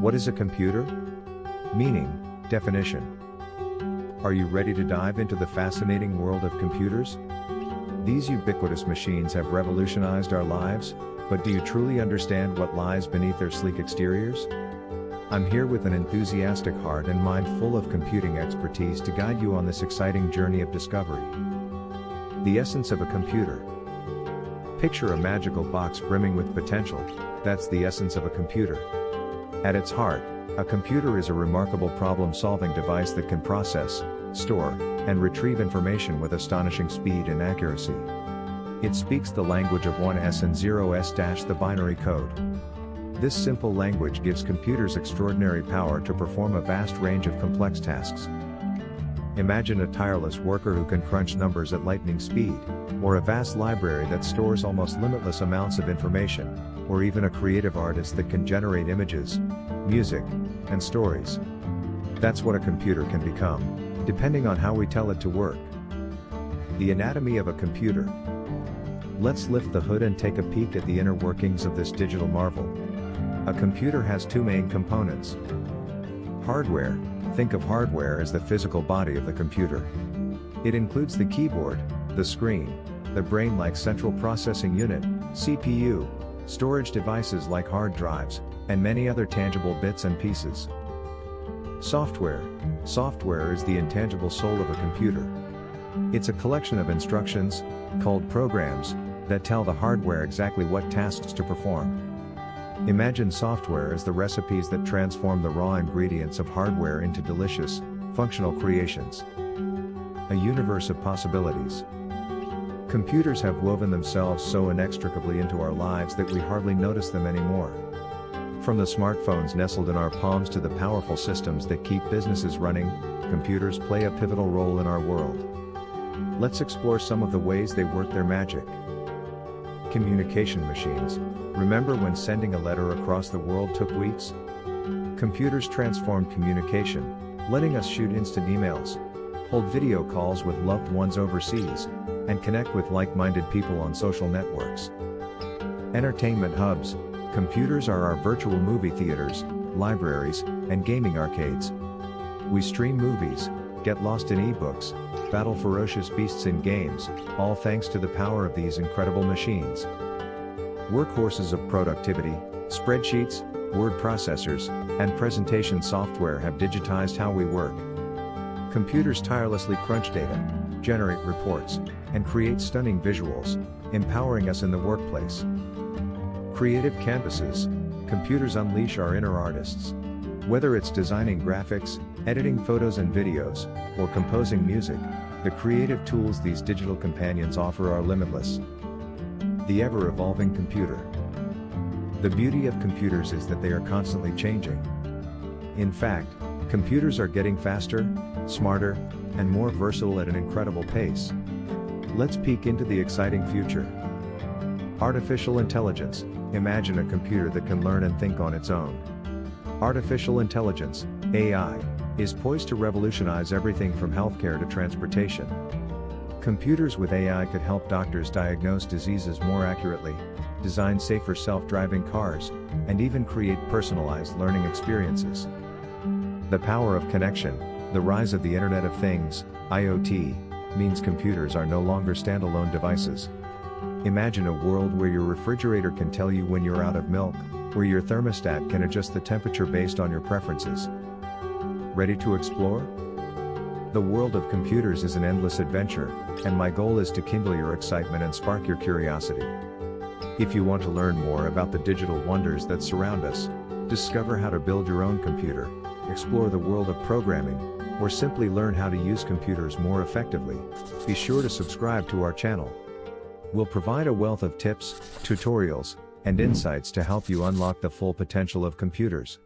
What is a computer? Meaning, definition. Are you ready to dive into the fascinating world of computers? These ubiquitous machines have revolutionized our lives, but do you truly understand what lies beneath their sleek exteriors? I'm here with an enthusiastic heart and mind full of computing expertise to guide you on this exciting journey of discovery. The essence of a computer. Picture a magical box brimming with potential. That's the essence of a computer. At its heart, a computer is a remarkable problem-solving device that can process, store, and retrieve information with astonishing speed and accuracy. It speaks the language of 1s and 0s- the binary code. This simple language gives computers extraordinary power to perform a vast range of complex tasks. Imagine a tireless worker who can crunch numbers at lightning speed, or a vast library that stores almost limitless amounts of information, or even a creative artist that can generate images, music, and stories. That's what a computer can become, depending on how we tell it to work. The anatomy of a computer. Let's lift the hood and take a peek at the inner workings of this digital marvel. A computer has two main components. Hardware. Think of hardware as the physical body of the computer. It includes the keyboard, the screen, the brain-like central processing unit, CPU, storage devices like hard drives, and many other tangible bits and pieces. Software. Software is the intangible soul of a computer. It's a collection of instructions, called programs, that tell the hardware exactly what tasks to perform. Imagine software as the recipes that transform the raw ingredients of hardware into delicious, functional creations. A universe of possibilities. Computers have woven themselves so inextricably into our lives that we hardly notice them anymore. From the smartphones nestled in our palms to the powerful systems that keep businesses running, computers play a pivotal role in our world. Let's explore some of the ways they work their magic. Communication machines. Remember when sending a letter across the world took weeks? Computers transformed communication, letting us shoot instant emails, hold video calls with loved ones overseas, and connect with like-minded people on social networks. Entertainment hubs. Computers are our virtual movie theaters, libraries, and gaming arcades. We stream movies, get lost in ebooks, battle ferocious beasts in games, all thanks to the power of these incredible machines. Workhorses of productivity, spreadsheets, word processors, and presentation software have digitized how we work. Computers tirelessly crunch data, generate reports, and create stunning visuals, empowering us in the workplace. Creative canvases. Computers unleash our inner artists. Whether it's designing graphics, editing photos and videos, or composing music, the creative tools these digital companions offer are limitless. The ever-evolving computer. The beauty of computers is that they are constantly changing. In fact, computers are getting faster, smarter, and more versatile at an incredible pace. Let's peek into the exciting future. Artificial intelligence. Imagine a computer that can learn and think on its own. Artificial intelligence, AI, is poised to revolutionize everything from healthcare to transportation. Computers with AI could help doctors diagnose diseases more accurately, design safer self-driving cars, and even create personalized learning experiences. The power of connection. The rise of the Internet of Things, IoT, means computers are no longer standalone devices. Imagine a world where your refrigerator can tell you when you're out of milk, where your thermostat can adjust the temperature based on your preferences. Ready to explore? The world of computers is an endless adventure, and my goal is to kindle your excitement and spark your curiosity. If you want to learn more about the digital wonders that surround us, discover how to build your own computer, explore the world of programming, or simply learn how to use computers more effectively, be sure to subscribe to our channel. We'll provide a wealth of tips, tutorials, and insights to help you unlock the full potential of computers.